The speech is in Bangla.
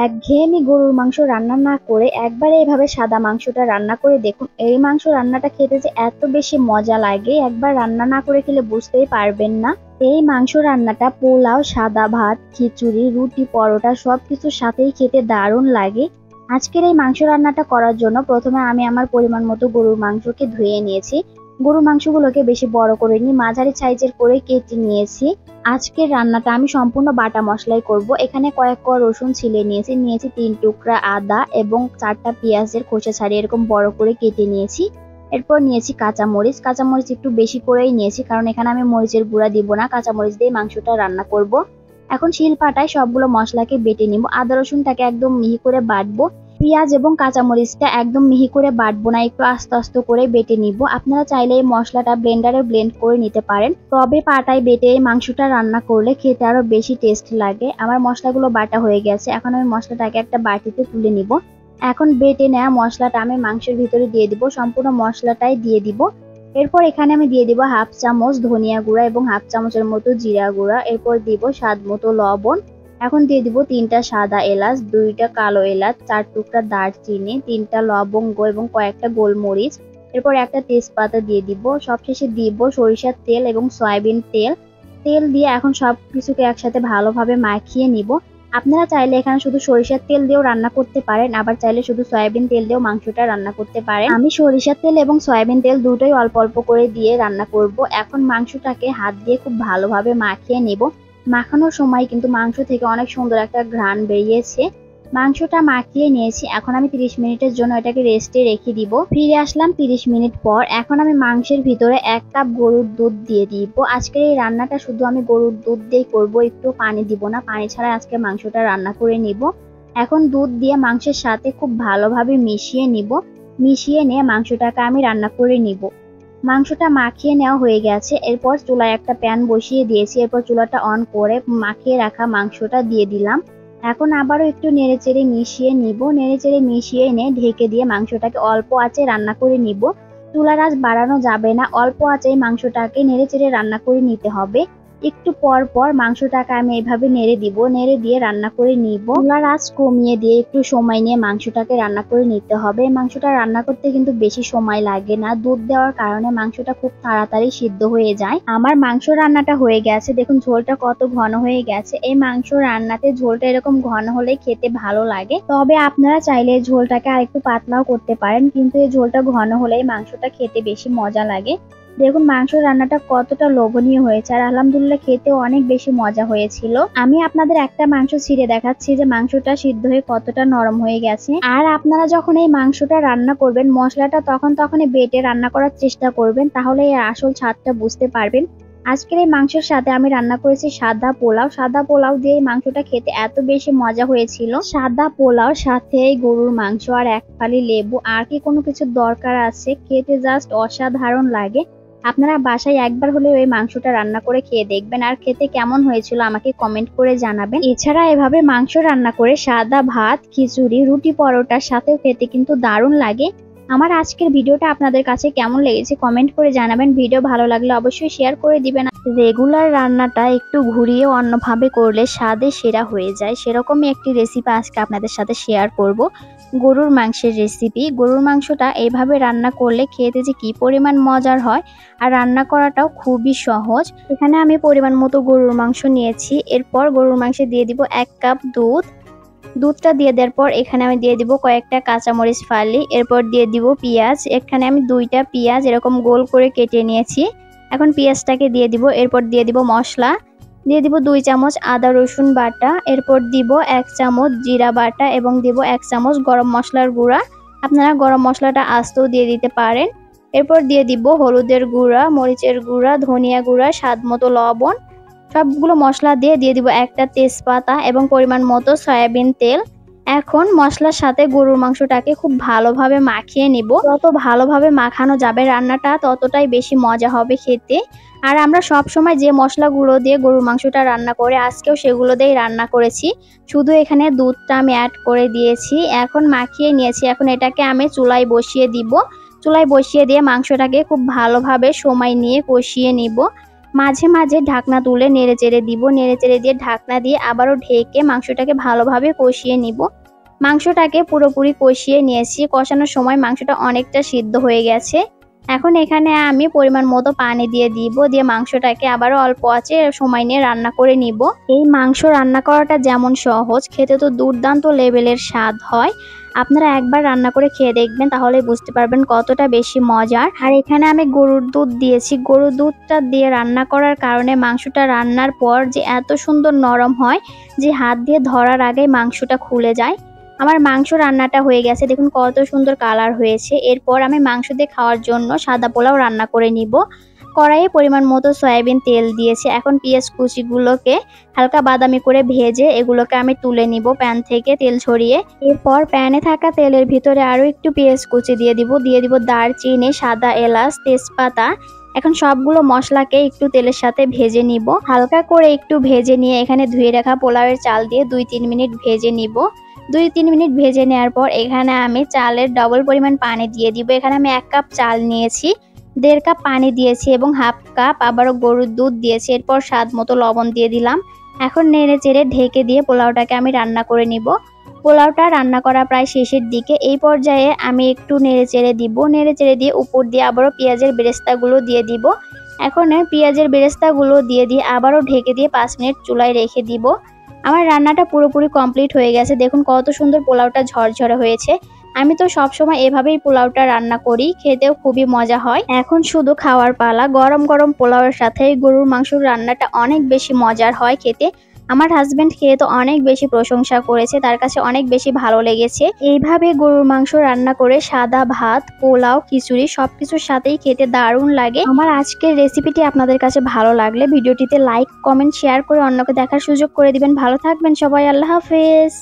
একঘেয়েমি গরুর মাংস রান্না না করে একবার এইভাবে সাদা মাংসটা রান্না করে দেখুন। এই মাংস রান্নাটা খেতে যে এত বেশি মজা লাগে, একবার রান্না না করে খেলে বুঝতেই পারবেন না। এই মাংস রান্নাটা পোলাও, সাদা ভাত, খিচুড়ি, রুটি, পরোটা সবকিছুর সাথেই খেতে দারুণ লাগে। আজকের এই মাংস রান্নাটা করার জন্য প্রথমে আমি আমার পরিমাণ মতো গরুর মাংসকে ধুয়ে নিয়েছি। গরুর মাংসগুলোকে বেশি বড় করে নিয়ে মাঝারি সাইজের করে কেটে নিয়েছি। আজকের রান্নাটা আমি সম্পূর্ণ বাটা মশলাই করব। এখানে কয়েক কোয়া রসুন ছিলে নিয়েছি 3 টুকরা আদা এবং 4টা পেঁয়াজের খোসা ছাড়িয়ে এরকম বড় করে কেটে নিয়েছি। এরপর নিয়েছি কাঁচামরিচ একটু বেশি করেই নিয়েছি, কারণ এখানে আমি মরিচের গুঁড়া দিব না, কাঁচামরিচ দিয়ে মাংসটা রান্না করব। এখন শিলপাটায় সবগুলো মশলাকে বেটে নিব। আদা রসুনটাকে একদম মিহি করে বাটবো। পেঁয়াজ এবং কাঁচামরিচটা একদম মিহি করে বাটবো না, একটু আস্তে আস্তে করে বেটে নিব। আপনারা চাইলে এই মশলাটা ব্লেন্ডারে ব্লেন্ড করে নিতে পারেন, তবে পাটায় বেটে এই মাংসটা রান্না করলে খেতে আরো বেশি টেস্ট লাগে। আমার মশলাগুলো বাটা হয়ে গেছে, এখন আমি মশলাটাকে একটা বাটিতে তুলে নিব। এখন বেটে নেওয়া মশলাটা আমি মাংসের ভিতরে দিয়ে দিব, সম্পূর্ণ মশলাটাই দিয়ে দিব। এরপর এখানে আমি দিয়ে দিব 1/2 চামচ ধনিয়া গুঁড়া এবং 1/2 চামচের মতো জিরা গুঁড়া। এরপর দিব স্বাদ মতো লবণ। এখন দিয়ে দিব 3টা সাদা এলাচ, 2টা কালো এলাচ, 4 টুকরা দারচিনি, 3টা লবঙ্গ এবং কয়েকটা গোলমরিচ। এরপর একটা তেজপাতা দিয়ে দিব। সবশেষে দিব সরিষার তেল এবং সয়াবিন তেল দিয়ে এখন সবকিছুকে একসাথে ভালোভাবে মাখিয়ে নিব। আপনারা চাইলে এখানে শুধু সরিষার তেল দিয়েও রান্না করতে পারেন, আবার চাইলে শুধু সয়াবিন তেল দিয়েও মাংসটা রান্না করতে পারেন। আমি সরিষার তেল এবং সয়াবিন তেল দুটোই অল্প অল্প করে দিয়ে রান্না করব। এখন মাংসটাকে হাত দিয়ে খুব ভালোভাবে মাখিয়ে নেব। মাখানোর সময় কিন্তু মাংস থেকে অনেক সুন্দর একটা ঘ্রাণ বেরিয়েছে। মাংসটা মাখিয়ে নিয়েছি, এখন আমি 30 মিনিটের জন্য এটাকে রেস্টে রেখে দিব। ফিরে আসলাম 30 মিনিট পর। এখন আমি মাংসের ভিতরে 1 কাপ গরুর দুধ দিয়ে দিব। আজকের এই রান্নাটা শুধু আমি গরুর দুধ দিয়ে করব, একটু পানি দিব না, পানি ছাড়া আজকে মাংসটা রান্না করে নিব। এখন দুধ দিয়ে মাংসের সাথে খুব ভালোভাবে মিশিয়ে নিব। মিশিয়ে নিয়ে মাংসটাকে আমি রান্না করে নিব। মাংসটা মাখিয়ে নেওয়া হয়ে গেছে। এরপর চুলায় একটা প্যান বসিয়ে দিয়েছি। এরপর চুলাটা অন করে মাখিয়ে রাখা মাংসটা দিয়ে দিলাম। এখন আবারও একটু নেড়েচেড়ে মিশিয়ে নিব। নেড়েচেড়ে মিশিয়ে এনে ঢেকে দিয়ে মাংসটাকে অল্প আঁচে রান্না করে নিব। চুলার আঁচ বাড়ানো যাবে না, অল্প আঁচে মাংসটাকে নেড়েচেড়ে রান্না করে নিতে হবে। একটু পর পর মাংসটাকে আমি এইভাবে নেড়ে দিব, নেড়ে দিয়ে রান্না করে নিব। চুলার আঁচ কমিয়ে দিয়ে একটু সময় নিয়ে মাংসটাকে রান্না করে নিতে হবে। মাংসটা রান্না করতে কিন্তু বেশি সময় লাগে না, দুধ দেওয়ার কারণে মাংসটা খুব তাড়াতাড়ি সিদ্ধ হয়ে যায়। আমার মাংস রান্নাটা হয়ে গেছে, দেখুন ঝোলটা কত ঘন হয়ে গেছে। এই মাংস রান্নাতে ঝোলটা এরকম ঘন হলে খেতে ভালো লাগে, তবে আপনারা চাইলে ঝোলটাকে আরেকটু পাতলাও করতে পারেন, কিন্তু এই ঝোলটা ঘন হলেই মাংসটা খেতে বেশি মজা লাগে। দেখুন মাংস রান্নাটা কতটা লোভনীয় হয়েছে, আর আলহামদুলিল্লাহ খেতেও অনেক বেশি মজা হয়েছিল। আমি আপনাদের একটা মাংস ছিঁড়ে দেখাচ্ছি যে মাংসটা সিদ্ধ হয়ে কতটা নরম হয়ে গেছে। আর আপনারা যখন এই মাংসটা রান্না করবেন, মশলাটা তখনই বেটে রান্না করার চেষ্টা করবেন, তাহলে এর আসল স্বাদটা বুঝতে পারবেন। আজকের এই মাংসের সাথে আমি রান্না করেছি সাদা পোলাও দিয়ে এই মাংসটা খেতে এত বেশি মজা হয়েছিল। সাদা পোলাও সাথে গরুর মাংস আর 1 ফালি লেবু, আর কি কোনো কিছু দরকার আছে? খেতে জাস্ট অসাধারণ লাগে। আপনারা বাসায় একবার হলেও এই মাংসটা রান্না করে খেয়ে দেখবেন, আর খেতে কেমন হয়েছিল আমাকে কমেন্ট করে জানাবেন। এছাড়া এভাবে মাংস রান্না করে সাদা ভাত, খিচুড়ি, রুটি, পরোটার সাথেও খেতে কিন্তু দারুণ লাগে। আমার আজকের ভিডিওটা আপনাদের কাছে কেমন লেগেছে কমেন্ট করে জানাবেন। ভিডিও ভালো লাগলে অবশ্যই শেয়ার করে দিবেন। রেগুলার রান্নাটা একটু ঘুরিয়ে অন্যভাবে করলে স্বাদে সেরা হয়ে যায়, সেরকমই একটি রেসিপি আজকে আপনাদের সাথে শেয়ার করব। গরুর মাংসের রেসিপি। গরুর মাংসটা এইভাবে রান্না করলে খেতে যে কি পরিমাণ মজার হয়, আর রান্না করাটাও খুবই সহজ। এখানে আমি পরিমাণ মতো গরুর মাংস নিয়েছি। এরপর গরুর মাংসে দিয়ে দিব 1 কাপ দুধটা দিয়ে দেওয়ার পর এখানে আমি দিয়ে দিব কয়েকটা কাঁচামরিচ ফালি। এরপর দিয়ে দিব পেঁয়াজ। এখানে আমি 2টা পেঁয়াজ এরকম গোল করে কেটে নিয়েছি। এখন পেঁয়াজটাকে দিয়ে দিব। এরপর দিয়ে দিব মশলা, দিয়ে দিব 2 চামচ আদা রসুন বাটা। এরপর দিব 1 চামচ জিরা বাটা এবং দিব 1 চামচ গরম মশলার গুঁড়া। আপনারা গরম মশলাটা আস্তেও দিয়ে দিতে পারেন। এরপর দিয়ে দিব হলুদের গুঁড়া, মরিচের গুঁড়া, ধনিয়া গুঁড়া, স্বাদ মতো লবণ। সবগুলো মশলা দিয়ে দিব একটা তেজপাতা এবং পরিমাণ মতো সয়াবিন তেল। এখন মশলার সাথে গরুর মাংসটাকে খুব ভালোভাবে মাখিয়ে নিব। যত ভালোভাবে মাখানো যাবে রান্নাটা ততটাই বেশি মজা হবে খেতে। আর আমরা সব সময় যে মশলাগুলো দিয়ে গরুর মাংসটা রান্না করে, আজকেও সেগুলো দিয়েই রান্না করেছি, শুধু এখানে দুধটা আমি অ্যাড করে দিয়েছি। এখন মাখিয়ে নিয়েছি, এখন এটাকে আমি চুলায় বসিয়ে দিব। চুলায় বসিয়ে দিয়ে মাংসটাকে খুব ভালোভাবে সময় নিয়ে কষিয়ে নিব। মাঝে মাঝে ঢাকনা তুলে নেড়ে চেড়ে দিব, নেড়ে চেড়ে দিয়ে ঢাকনা দিয়ে আবারও ঢেকে মাংসটাকে ভালোভাবে কষিয়ে নিব। মাংসটাকে পুরোপুরি কষিয়ে নিয়েছি, কষানোর সময় মাংসটা অনেকটা সিদ্ধ হয়ে গেছে। এখন এখানে আমি পরিমাণ মতো পানি দিয়ে দিব, দিয়ে মাংসটাকে আবারও অল্প আঁচে সময় নিয়ে রান্না করে নিব। এই মাংস রান্না করাটা যেমন সহজ, খেতে তো দুর্দান্ত লেভেলের স্বাদ হয়। আপনারা একবার রান্না করে খেয়ে দেখবেন, তাহলে বুঝতে পারবেন কতটা বেশি মজার। আর এখানে আমি গরুর দুধ দিয়েছি, গরুর দুধটা দিয়ে রান্না করার কারণে মাংসটা রান্নার পর যে এত সুন্দর নরম হয় যে হাত দিয়ে ধরার আগেই মাংসটা খুলে যায়। আমার মাংস রান্নাটা হয়ে গেছে, দেখুন কত সুন্দর কালার হয়েছে। এরপর আমি মাংস দিয়ে খাওয়ার জন্য সাদা পোলাও রান্না করে নিব। কড়াইয়ে পরিমাণ মতো সয়াবিন তেল দিয়েছে। এখন পেঁয়াজ কুচিগুলোকে হালকা বাদামি করে ভেজে এগুলোকে আমি তুলে নিব প্যান থেকে তেল ছড়িয়ে। এরপর প্যানে থাকা তেলের ভিতরে আরও একটু পেঁয়াজ কুচি দিয়ে দিব দারচিনি, সাদা এলাচ, তেজপাতা। এখন সবগুলো মশলাকে একটু তেলের সাথে ভেজে নিব। হালকা করে একটু ভেজে নিয়ে এখানে ধুয়ে রাখা পোলাওয়ের চাল দিয়ে 2-3 মিনিট ভেজে নিব। 2-3 মিনিট ভেজে নেওয়ার পর এখানে আমি চালের ডবল পরিমাণ পানি দিয়ে দিব। এখানে আমি 1 কাপ চাল নিয়েছি, 1.5 কাপ পানি দিয়েছি এবং 1/2 কাপ আবারও গরুর দুধ দিয়েছি। এরপর স্বাদ মতো লবণ দিয়ে দিলাম। এখন নেড়ে চেড়ে ঢেকে দিয়ে পোলাওটাকে আমি রান্না করে নিব। পোলাওটা রান্না করা প্রায় শেষের দিকে। এই পর্যায়ে আমি একটু নেড়ে চেড়ে দিব, নেড়ে চেড়ে দিয়ে উপর দিয়ে আবারও পেঁয়াজের বেরেস্তাগুলো দিয়ে দিব। এখন পেঁয়াজের বেরেস্তাগুলো দিয়ে আবারও ঢেকে দিয়ে 5 মিনিট চুলায় রেখে দিব। আমার রান্নাটা পুরোপুরি কমপ্লিট হয়ে গেছে, দেখুন কত সুন্দর পোলাওটা ঝরঝরে হয়েছে। আমি তো সবসময় এভাবেই পোলাওটা রান্না করি, খেতেও খুবই মজা হয়। এখন শুধু খাওয়ার পালা। গরম গরম পোলাওয়ের সাথে গরুর মাংসের রান্নাটা অনেক বেশি মজার হয় খেতে। আমার হাজবেন্ড খেয়ে তো অনেক বেশি প্রশংসা করেছে, তার কাছে অনেক বেশি ভালো লেগেছে। এইভাবে গরুর মাংস রান্না করে সাদা ভাত, পোলাও, খিচুড়ি সবকিছুর সাথেই খেতে দারুণ লাগে। আমার আজকের রেসিপিটি আপনাদের কাছে ভালো লাগলে ভিডিওটিতে লাইক, কমেন্ট, শেয়ার করে অন্যকে দেখার সুযোগ করে দিবেন। ভালো থাকবেন সবাই, আল্লাহ হাফেজ।